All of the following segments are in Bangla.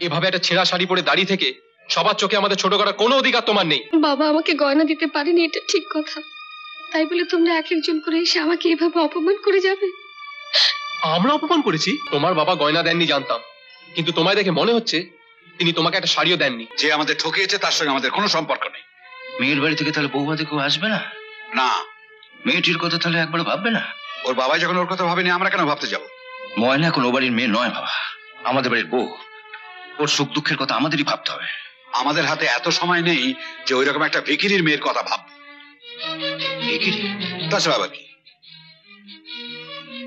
এভাবে একটা ছেঁড়া শাড়ি পরে দাঁড়িয়ে থেকে সবার চোখে আমাদের ছোট করার কোনো অধিকার তোমার নেই। বাবা আমাকে গয়না দিতে পারেনি, এটা ঠিক কথা, তাই বলে তোমরা এক একজন করে এসে আমাকে এভাবে অপমান করে যাবে? আমরা অপমান করেছি? তোমার বাবা গয়না দেননি জানতাম, কিন্তু তোমায় দেখে মনে হচ্ছে তিনি তোমাকে একটা শাড়িও দেননি। যে আমাদের ঠকিয়েছে তার সঙ্গে আমাদের কোনো সম্পর্ক নেই। মেয়ের বাড়ি থেকে তাহলে বৌভাতে কেউ আসবে না? না। মেয়েটির কথা তাহলে একবার ভাববে না? ওর বাবা যখন ওর কথা ভাবেনি, আমরা কেন ভাবতে যাব? ময়না এখন ও বাড়ির মেয়ে নয় বাবা, আমাদের বাড়ির বউ। ওর সুখ দুঃখের কথা আমাদেরই ভাবতে হবে। আমাদের হাতে এত সময় নেই যে ওই রকম একটা ভিখিরির মেয়ের কথা ভাব। ভিখিরি? তাছাড়া আবার কি?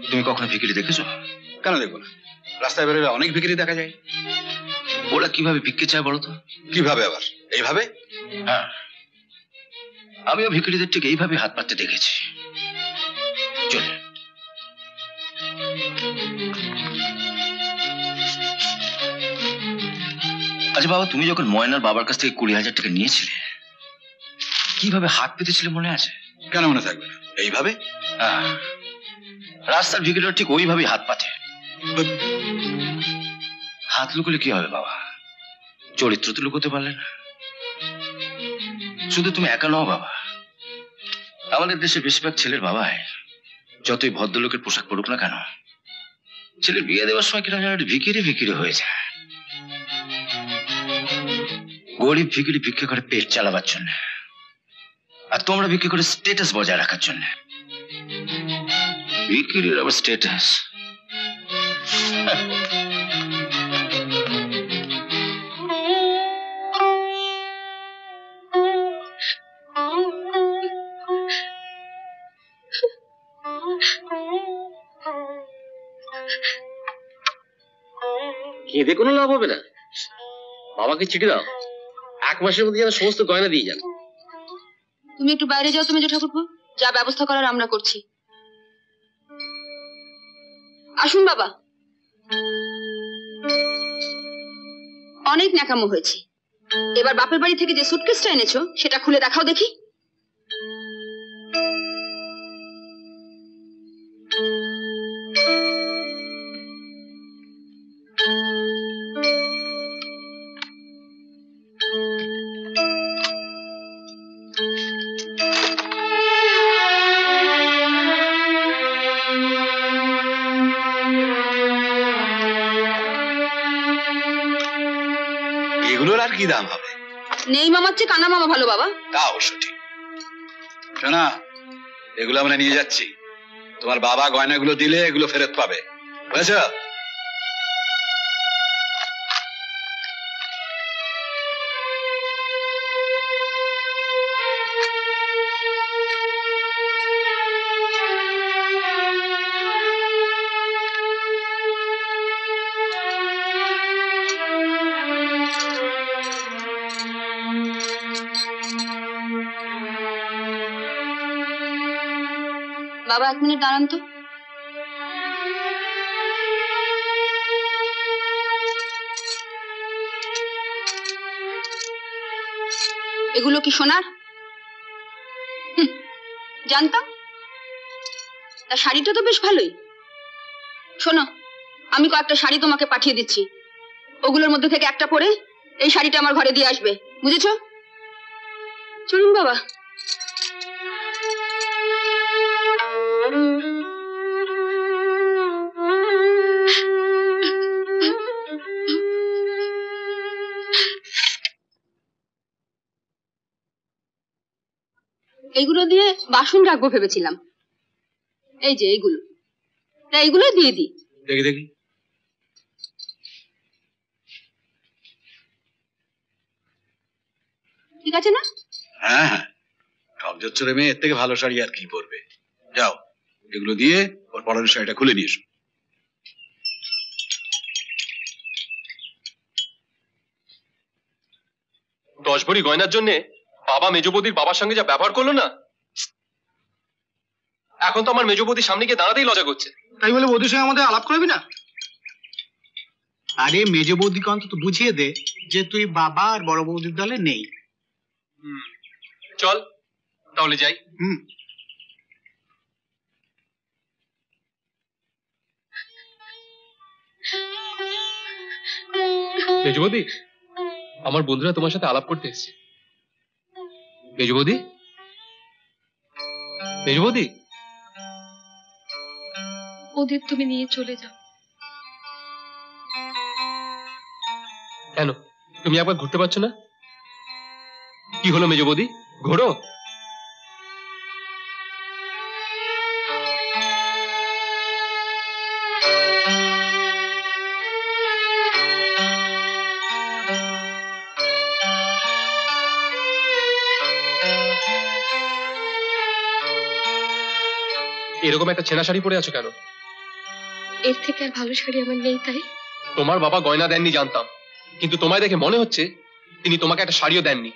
তুমি কখনো ভিখিরি দেখেছো? কেন দেখবো না, রাস্তায় বেরোলে অনেক ভিখিরি দেখা যায়। ওরা কিভাবে ভিক্ষে চায় বলো তো? কিভাবে আবার? এইভাবে? হ্যাঁ, আমিও ভিখিরিদের ঠিক এইভাবে হাত পাততে দেখেছি। চলে আচ্ছা বাবা, তুমি যখন ময়নার বাবার কাছ থেকে 20,000 টাকা নিয়েছিলে, কিভাবে হাত পেতেছিলে মনে আছে? কেন মনে থাকবে না? এইভাবে। হ্যাঁ, রাস্তার ভিখিরিরা ঠিক ওইভাবেই হাত পাতে। হাত লুকোলে কি হবে বাবা, চরিত্র তো লুকোতে পারলে না। শুধু তুমি একা নও বাবা, আমাদের দেশে বেশিরভাগ ছেলের বাবাই যতই ভদ্রলোকের পোশাক পরুক না কেন, ছেলের বিয়ে দেওয়ার সময় কিনা ভিখিরি ভিখিরি হয়ে যায়। গরিব ভিখিরি ভিক্ষা করে পেট চালাবার জন্য, আর তোমরা ভিক্ষা করে স্ট্যাটাস বজায় রাখার জন্য। ভিখিরির আবার স্ট্যাটাস? কেঁদে কোনো লাভ হবে না, বাবাকে চিঠি দাও, 1 মাসের মধ্যে যেন সমস্ত গয়না দিয়ে যান। তুমি একটু বাইরে যাও তো মেজো ঠাকুরপো, যা ব্যবস্থা করার আমরা করছি। আসুন বাবা। অনেক ন্যাকামো হয়েছে, এবার বাপের বাড়ি থেকে যে সুটকেসটা এনেছো সেটা খুলে দেখাও দেখি। এগুলোর আর কি দাম হবে? নেই মামার চেয়ে কানা মামা ভালো বাবা। তা অবশ্য ঠিক। শোনা, এগুলো আমরা নিয়ে যাচ্ছি, তোমার বাবা গয়নাগুলো দিলে এগুলো ফেরত পাবে, বুঝেছ? বাবা 1 মিনিট দাঁড়ান তো। এগুলো কি সোনার? জানতাম। তা শাড়িটা তো বেশ ভালোই। শোনো, আমি কয়েকটা শাড়ি তোমাকে পাঠিয়ে দিচ্ছি, ওগুলোর মধ্যে থেকে একটা পরে এই শাড়িটা আমার ঘরে দিয়ে আসবে, বুঝেছো? চলুন বাবা। এইগুলো দিয়ে বাসন রাখবো ভেবেছিলাম, এই যে এইগুলো, এইগুলো দিয়ে দিই। দেখি দেখি। ঠিক আছে না? হ্যাঁ হ্যাঁ, ঠক জচ্চরে মেয়ে এর থেকে ভালো শাড়ি আর কি পরবে। যাও, এগুলো দিয়ে ওর পরনের শাড়িটা খুলে নিয়ে এসো। দশ ভরি গয়নার জন্য বাবা মেজবৌদির বাবার সঙ্গে যা ব্যবহার করলো না, এখন তো আমার মেজবৌদির সামনে গিয়ে দাঁড়াতেই লজ্জা করছে। তাই বলে বৌদির সঙ্গে আমাদের আলাপ করবি না? আরে মেজ বৌদিকে অন্তত বুঝিয়ে দে যে তুই বাবা আর বড় বৌদির দলে নেই। চল তাহলে যাই। মেজো বৌদি, আমার বন্ধুরা তোমার সাথে আলাপ করতে এসেছে। মেজো বৌদি, মেজো বৌদি। ওদের তুমি নিয়ে চলে যাও। কেন, তুমি একবার ঘুরতে পারছো না? কি হলো মেজো বৌদি, ঘোরো। এরকম একটা ছেঁড়া শাড়ি পরে আছো কেন? এর থেকে আর ভালো শাড়ি আমার নেই, তাই। তোমার বাবা গয়না দেননি জানতাম, কিন্তু তোমায় দেখে মনে হচ্ছে তিনি তোমাকে একটা শাড়িও দেননি।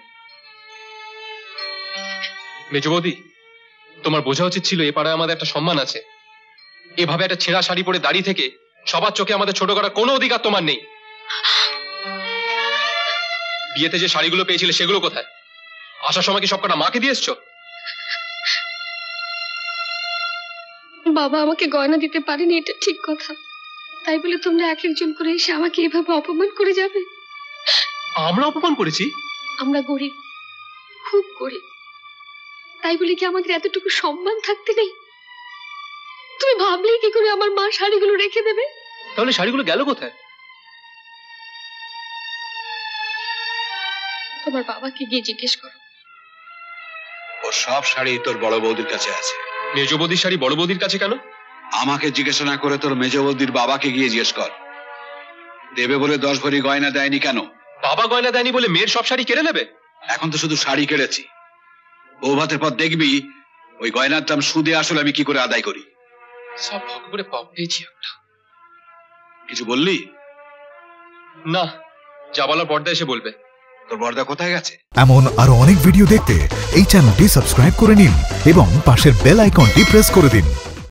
মেজো বৌদি, তোমার বোঝা উচিত ছিল এ পাড়ায় আমাদের একটা সম্মান আছে। এভাবে একটা ছেঁড়া শাড়ি পরে দাঁড়িয়ে থেকে সবার চোখে আমাদের ছোট করার কোনো অধিকার তোমার নেই। বিয়েতে যে শাড়িগুলো পেয়েছিলে সেগুলো কোথায়? আসার সময় কি সবকটা মাকে দিয়ে এসছো? বাবা আমাকে গয়না দিতে পারেনি, এটা ঠিক কথা। তাই বলে তোমরা এক একজন করে এসে আমাকে এভাবে অপমান করে যাবে? আমরা অপমান করেছি? আমরা গরিব, খুব গরিব, তাই বলে কি আমাদের এতটুকু সম্মান থাকতে নেই? তুমি ভাবলে কি করে আমার মা শাড়িগুলো রেখে দেবে? তাহলে শাড়িগুলো গেল কোথায়? তোমার বাবাকে গিয়ে জিজ্ঞেস করো। ও সব শাড়ি তোর বড় বৌদির কাছে আছে। মেজো বৌদির শাড়ি বড় বৌদির কাছে কেন? আমাকে জিজ্ঞেস না করে তোর মেজ বৌদির বাবাকে গিয়ে জিজ্ঞেস কর, দেবে বলে 10 ভরি গয়না দেয়নি কেন? বাবা গয়না দেয়নি বলে মেয়ের সব শাড়ি কেড়ে নেবে? এখন তো শুধু শাড়ি কেড়েছি, বউ ভাতের পর দেখবি ওই গয়নার দাম সুদে আসলে আমি কি করে আদায় করি। সব ভাগ করে পাপ পেয়েছি একটা। কিছু বললি না, যা বলার পর্দা এসে বলবে। তোর বর্দা কোথায় গেছে? এমন আরো অনেক ভিডিও দেখতে এই চ্যানেলটি সাবস্ক্রাইব করে নিন এবং পাশের বেল আইকনটি প্রেস করে দিন।